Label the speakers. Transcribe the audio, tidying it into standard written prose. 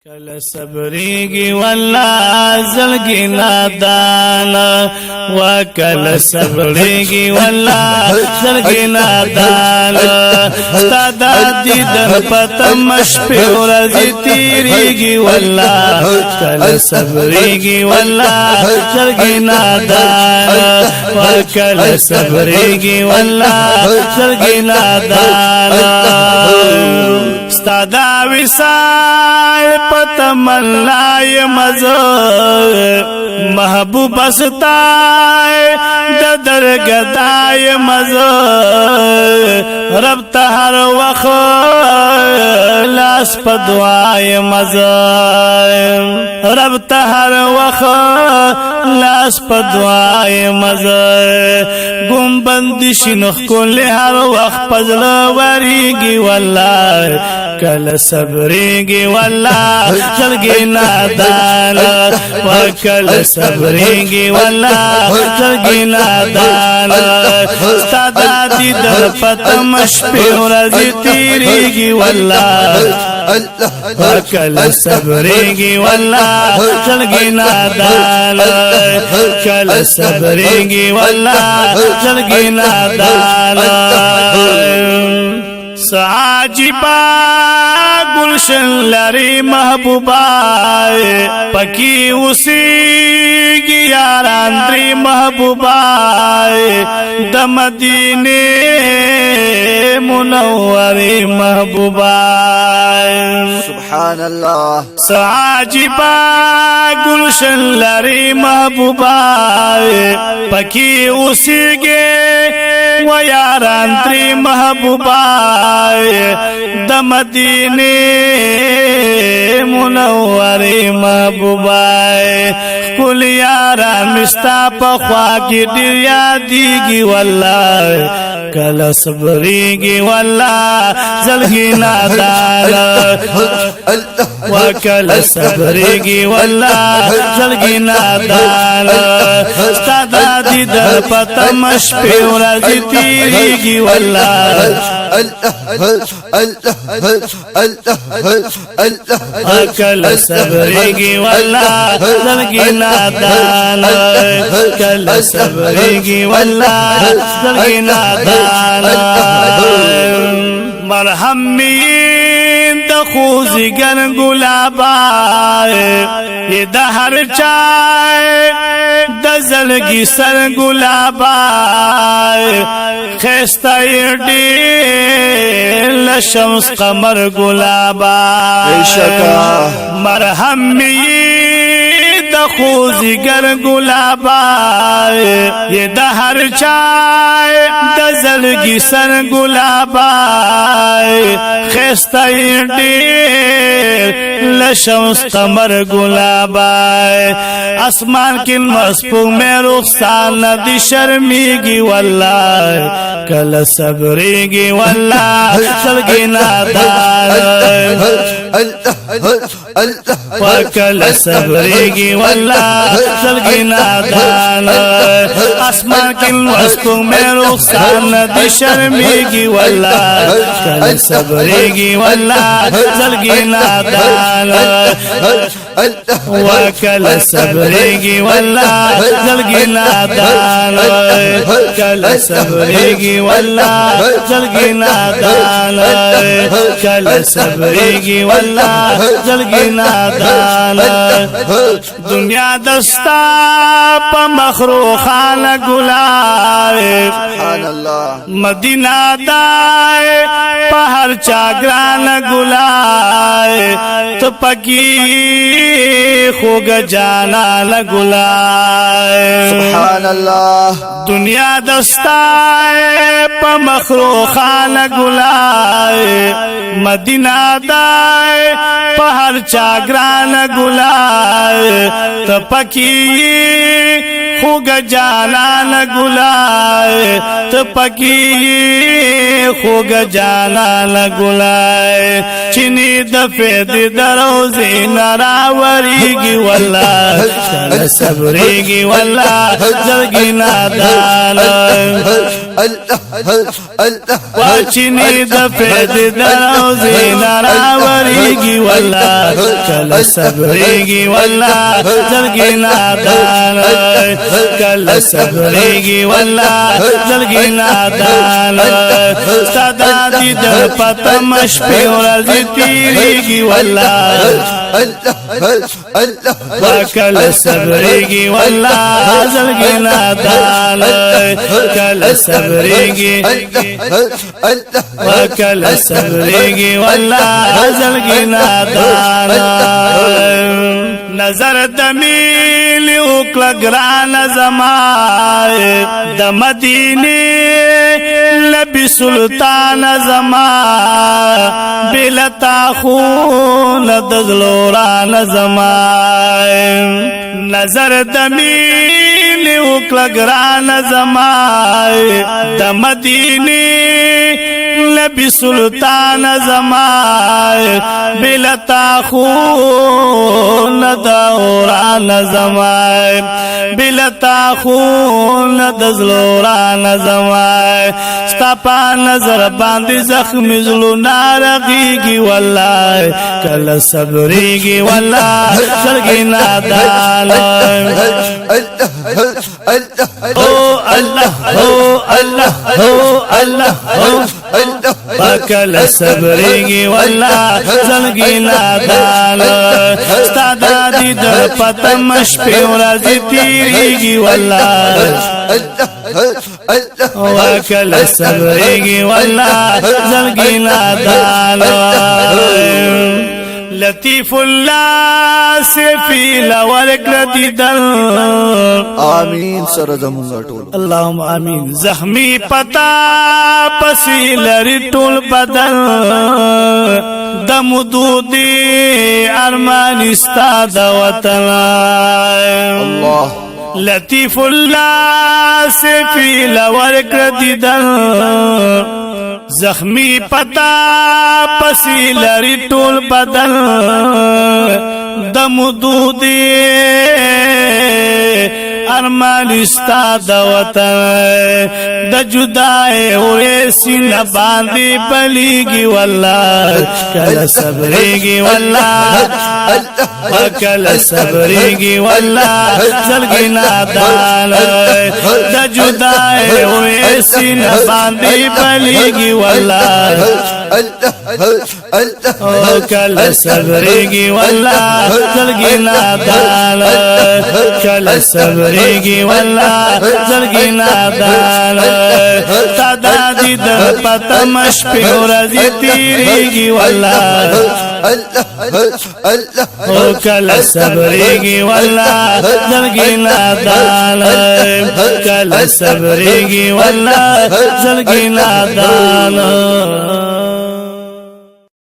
Speaker 1: کل صبریگی والله زلگی نادان وکل صبریگی والله زلگی نادان ستادا دیدن پتمش پیورزی تیریگی والله کل صبریگی والله زلگی نادان وکل صبریگی والله زلگی نادان ستادا وصال پتملای مزه محبوب استای د درگدای مزه رب ته هر وخت لاس په دعای مزه رب ته هر وخت لاس په دعای مزه ګم بندش نخ کول هر وخت پزړه وریږي والله کل صبریگی والله زلگی نادان وکل صبریگی والله زلگی نادان ستادا دیدر پتمش پیورزی تیریگی والله وکل صبریگی والله زلگی نادان کل صبریگی والله زلگی نادان سعاجبا گلشن لری محبوبا پکی اوسیگی یاران دری محبوبا د مدینه منوری محبوبا
Speaker 2: سبحان الله
Speaker 1: سعاجبا گلشن لری محبوبا پکی اوسیگی و یاران دری محبوبا د مدینه منوری محبوبا کل یاران مستا په خوا کې ډیر یادېږي والله کله صبرېږي والله زلګي نادان وکله صبرېږي والله زلګي نادان ستا د دیدن په تمش پې ورځې تېرېږي والله کله صبرېږي والله زلګي نادان کله صبرېږي والله زلګي نادان مرهم مين د خوځګن ګلابا د هر چای د زلګي سر ګلابا خستای ډېر لشمس قمر ګلابا مرهم مين د خوځګر ګلابا د هر چای د زلګي سر ګلابا خستای ډېر لشمس قمر گلابا اسمان کی مسپو میں رخسان دی شرمیگی والله کل صبریگی والله زلگی نادان وکل صبریگی والله زلگی نادان اسمان کی مسپو میں رخسان دی شرمیگی والله کل صبریگی والله زلگی نادان وکل صبریگی والله زلگی نادان کل صبریگی والله زلگی نادان کل صبریگی والله زلگی نادان دنیا دستا پا مخروخان گلائے مدینہ دائے پا ہر چاگران گلائے تو پکی خوگ جانا لگلائے
Speaker 2: سبحان اللہ
Speaker 1: دنیا دستائے پا مخروخان گلائے مدینہ دائے پا ہر چاگران گلائے تو پکی خوګ جانان ګلای ته پکی خوګ جانان ګلای چینی د فید دروزې نراوريږي والله کله صبرېږي والله زړګي نادان واچینی د فید دروزې نراوريږي والله کله صبرېږي والله زړګي نادان کله صبرېږي والله زړګي نادان صدا دې د پته مشپې ورځې تیریږي والله کله صبرېږي والله زړګي نادان کله صبرېږي کله صبرېږي والله زړګي نادان نظر دمیل وکړه ګران زما د مدینه لبی سلطان زما بلتا خون دزلوران زما نظر دمیل وکړه ګران زما د مدینه لبی سلطان زما بلتا خون دوران زما بلتا خون دزلوران زما ستا پا نظر باندې زخم زلو نارغيږي والله کله صبرېږي والله زړګي نادان او الله او الله او الله کله صبرېږي والله زړګي نادان ستا د دې د پته مشپې ورځې تیریږي والله کله صبرېږي والله زړګي نادان لطیف الله سفی لورکړه دیدل
Speaker 2: آمین سره زمونږ ټول
Speaker 1: اللهم آمین زخمی پتا پسی لري ټول بدن د مودودي ارمان استاد وطن
Speaker 2: الله
Speaker 1: لطیف الله سفی لورکړه دیدل زخمی پتا پسی لري ټول بدن د مودودي ارمان استاد وطن د جدای اورې سینه باندې پلیږي والله کله صبرېږي والله کله صبرېږي والله زړګي نادان د جدای اورې سینه باندې پلیږي والله کله صبرېږي والله زړګي نادان کله صبرېږي والله زړګي نادان صدا دې د پته مشپې ورځې تیریږي والله کله صبرېږي والله زړګي نادان کله صبرېږي والله زړګي نادان